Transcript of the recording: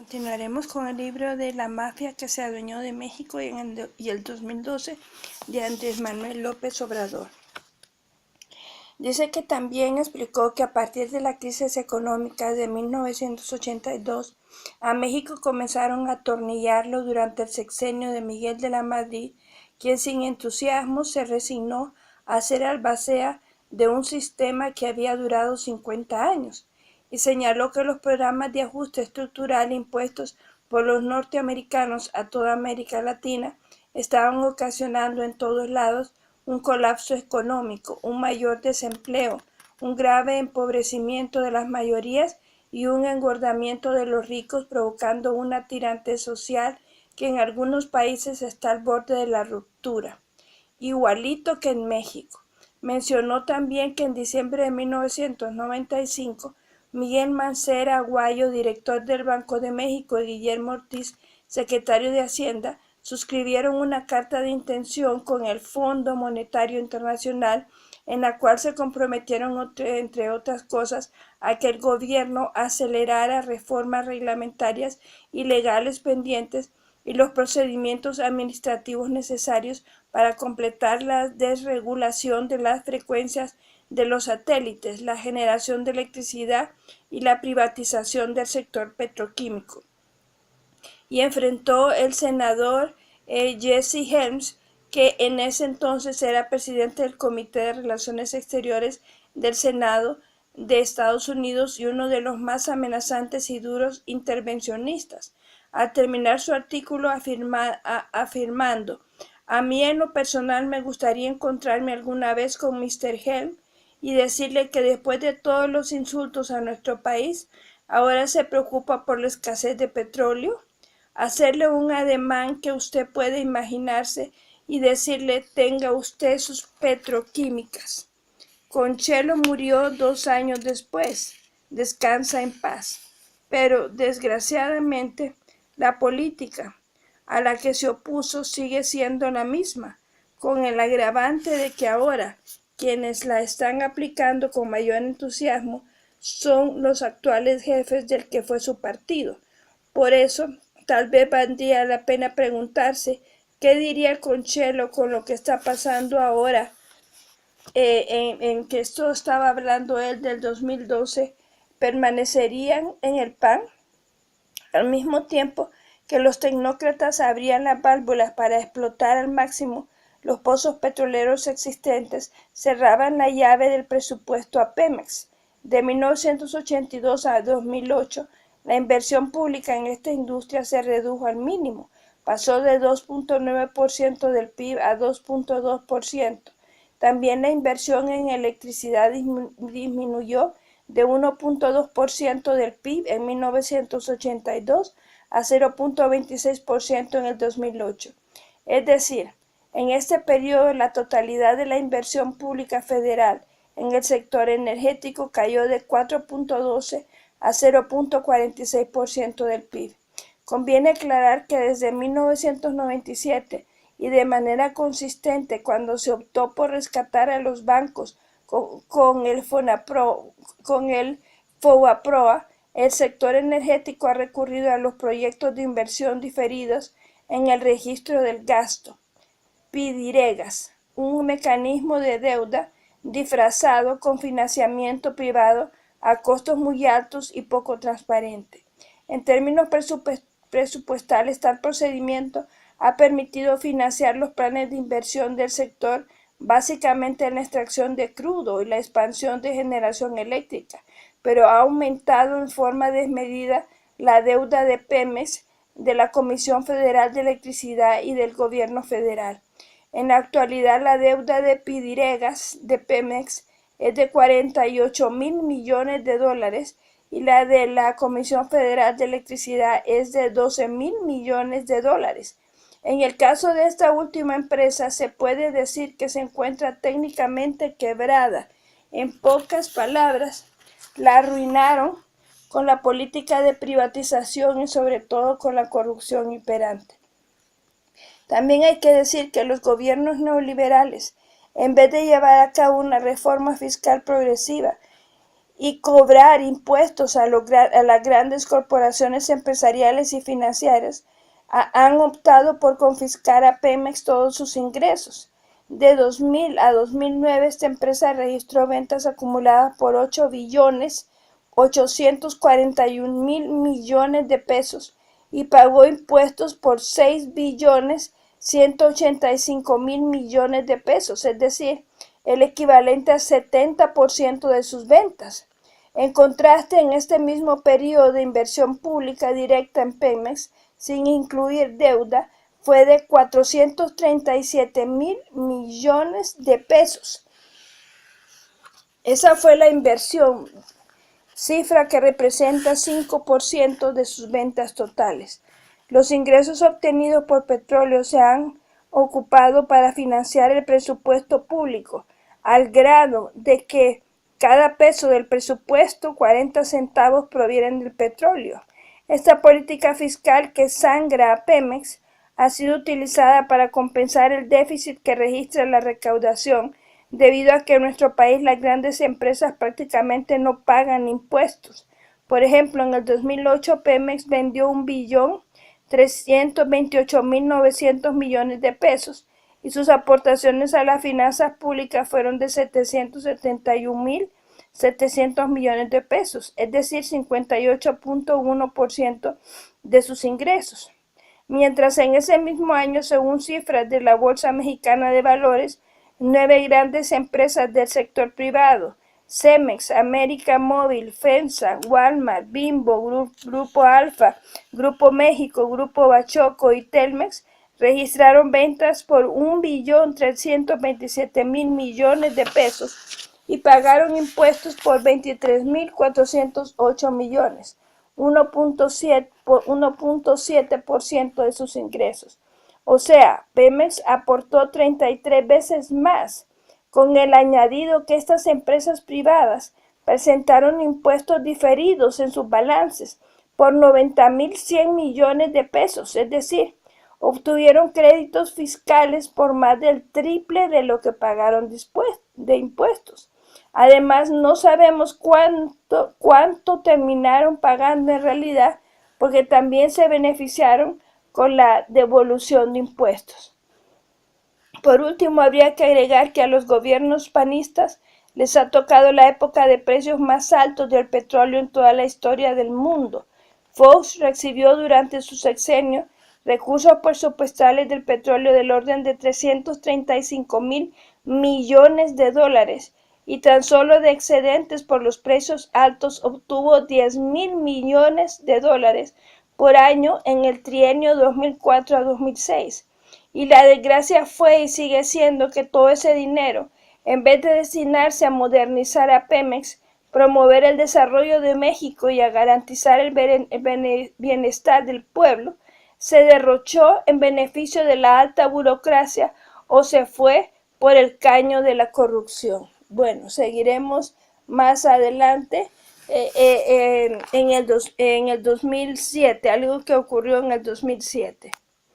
Continuaremos con el libro de La mafia que se adueñó de México y el 2012 de Andrés Manuel López Obrador. Dice que también explicó que a partir de la crisis económica de 1982, a México comenzaron a atornillarlo durante el sexenio de Miguel de la Madrid, quien sin entusiasmo se resignó a ser albacea de un sistema que había durado 50 años, y señaló que los programas de ajuste estructural impuestos por los norteamericanos a toda América Latina estaban ocasionando en todos lados un colapso económico, un mayor desempleo, un grave empobrecimiento de las mayorías y un engordamiento de los ricos, provocando una tirantez social que en algunos países está al borde de la ruptura, igualito que en México. Mencionó también que en diciembre de 1995, Miguel Mancera Aguayo, director del Banco de México, y Guillermo Ortiz, secretario de Hacienda, suscribieron una carta de intención con el Fondo Monetario Internacional en la cual se comprometieron, entre otras cosas, a que el gobierno acelerara reformas reglamentarias y legales pendientes y los procedimientos administrativos necesarios para completar la desregulación de las frecuencias de los satélites, la generación de electricidad y la privatización del sector petroquímico. Y enfrentó el senador Jesse Helms, que en ese entonces era presidente del Comité de Relaciones Exteriores del Senado de Estados Unidos y uno de los más amenazantes y duros intervencionistas. Al terminar su artículo afirmando: a mí en lo personal me gustaría encontrarme alguna vez con Mr. Helm y decirle que después de todos los insultos a nuestro país, ahora se preocupa por la escasez de petróleo, hacerle un ademán que usted puede imaginarse y decirle: tenga usted sus petroquímicas. Conchelo murió 2 años después. Descansa en paz. Pero, desgraciadamente, la política a la que se opuso sigue siendo la misma, con el agravante de que ahora quienes la están aplicando con mayor entusiasmo son los actuales jefes del que fue su partido. Por eso, tal vez valdría la pena preguntarse qué diría Conchelo con lo que está pasando ahora, en que esto estaba hablando él del 2012, ¿permanecerían en el PAN? Al mismo tiempo que los tecnócratas abrían las válvulas para explotar al máximo los pozos petroleros existentes, cerraban la llave del presupuesto a Pemex. De 1982 a 2008, la inversión pública en esta industria se redujo al mínimo, pasó de 2.9% del PIB a 2.2%. También la inversión en electricidad disminuyó de 1.2% del PIB en 1982 a 0.26% en el 2008. Es decir, en este periodo la totalidad de la inversión pública federal en el sector energético cayó de 4.12 a 0.46% del PIB. Conviene aclarar que desde 1997 y de manera consistente, cuando se optó por rescatar a los bancos con el FOBAPROA, el sector energético ha recurrido a los proyectos de inversión diferidos en el registro del gasto, PDIREGAS, un mecanismo de deuda disfrazado con financiamiento privado a costos muy altos y poco transparente. En términos presupuestales, tal procedimiento ha permitido financiar los planes de inversión del sector, básicamente en la extracción de crudo y la expansión de generación eléctrica, pero ha aumentado en forma desmedida la deuda de Pemex, de la Comisión Federal de Electricidad y del Gobierno Federal. En la actualidad, la deuda de PDIREGAS de Pemex es de 48,000 millones de dólares y la de la Comisión Federal de Electricidad es de 12,000 millones de dólares. En el caso de esta última empresa, se puede decir que se encuentra técnicamente quebrada. En pocas palabras, la arruinaron con la política de privatización y sobre todo con la corrupción imperante. También hay que decir que los gobiernos neoliberales, en vez de llevar a cabo una reforma fiscal progresiva y cobrar impuestos a las grandes corporaciones empresariales y financieras, han optado por confiscar a Pemex todos sus ingresos. De 2000 a 2009, esta empresa registró ventas acumuladas por 8.841.000 millones de pesos y pagó impuestos por 6.185.000 millones de pesos, es decir, el equivalente a 70% de sus ventas. En contraste, en este mismo periodo de inversión pública directa en Pemex, sin incluir deuda, fue de 437.000 millones de pesos. Esa fue la inversión, cifra que representa 5% de sus ventas totales. Los ingresos obtenidos por petróleo se han ocupado para financiar el presupuesto público, al grado de que cada peso del presupuesto, 40 centavos provienen del petróleo. Esta política fiscal que sangra a Pemex ha sido utilizada para compensar el déficit que registra la recaudación, debido a que en nuestro país las grandes empresas prácticamente no pagan impuestos. Por ejemplo, en el 2008 Pemex vendió 1.328.900 millones de pesos y sus aportaciones a las finanzas públicas fueron de 771.700 millones de pesos, es decir, 58.1% de sus ingresos. Mientras en ese mismo año, según cifras de la Bolsa Mexicana de Valores, 9 grandes empresas del sector privado, Cemex, América Móvil, FEMSA, Walmart, Bimbo, Grupo Alfa, Grupo México, Grupo Bachoco y Telmex, registraron ventas por 1.327.000 millones de pesos y pagaron impuestos por 23.408 millones, 1.7% de sus ingresos. O sea, Pemex aportó 33 veces más, con el añadido que estas empresas privadas presentaron impuestos diferidos en sus balances por 90.100 millones de pesos, es decir, obtuvieron créditos fiscales por más del triple de lo que pagaron de impuestos. Además, no sabemos cuánto terminaron pagando en realidad, porque también se beneficiaron con la devolución de impuestos. Por último, habría que agregar que a los gobiernos panistas les ha tocado la época de precios más altos del petróleo en toda la historia del mundo. Fox recibió durante su sexenio recursos presupuestales del petróleo del orden de 335.000 millones de dólares y tan solo de excedentes por los precios altos obtuvo 10.000 millones de dólares por año en el trienio 2004 a 2006. Y la desgracia fue y sigue siendo que todo ese dinero, en vez de destinarse a modernizar a Pemex, promover el desarrollo de México y a garantizar el bienestar del pueblo, se derrochó en beneficio de la alta burocracia o se fue por el caño de la corrupción. Bueno, seguiremos más adelante en el 2007, algo que ocurrió en el 2007.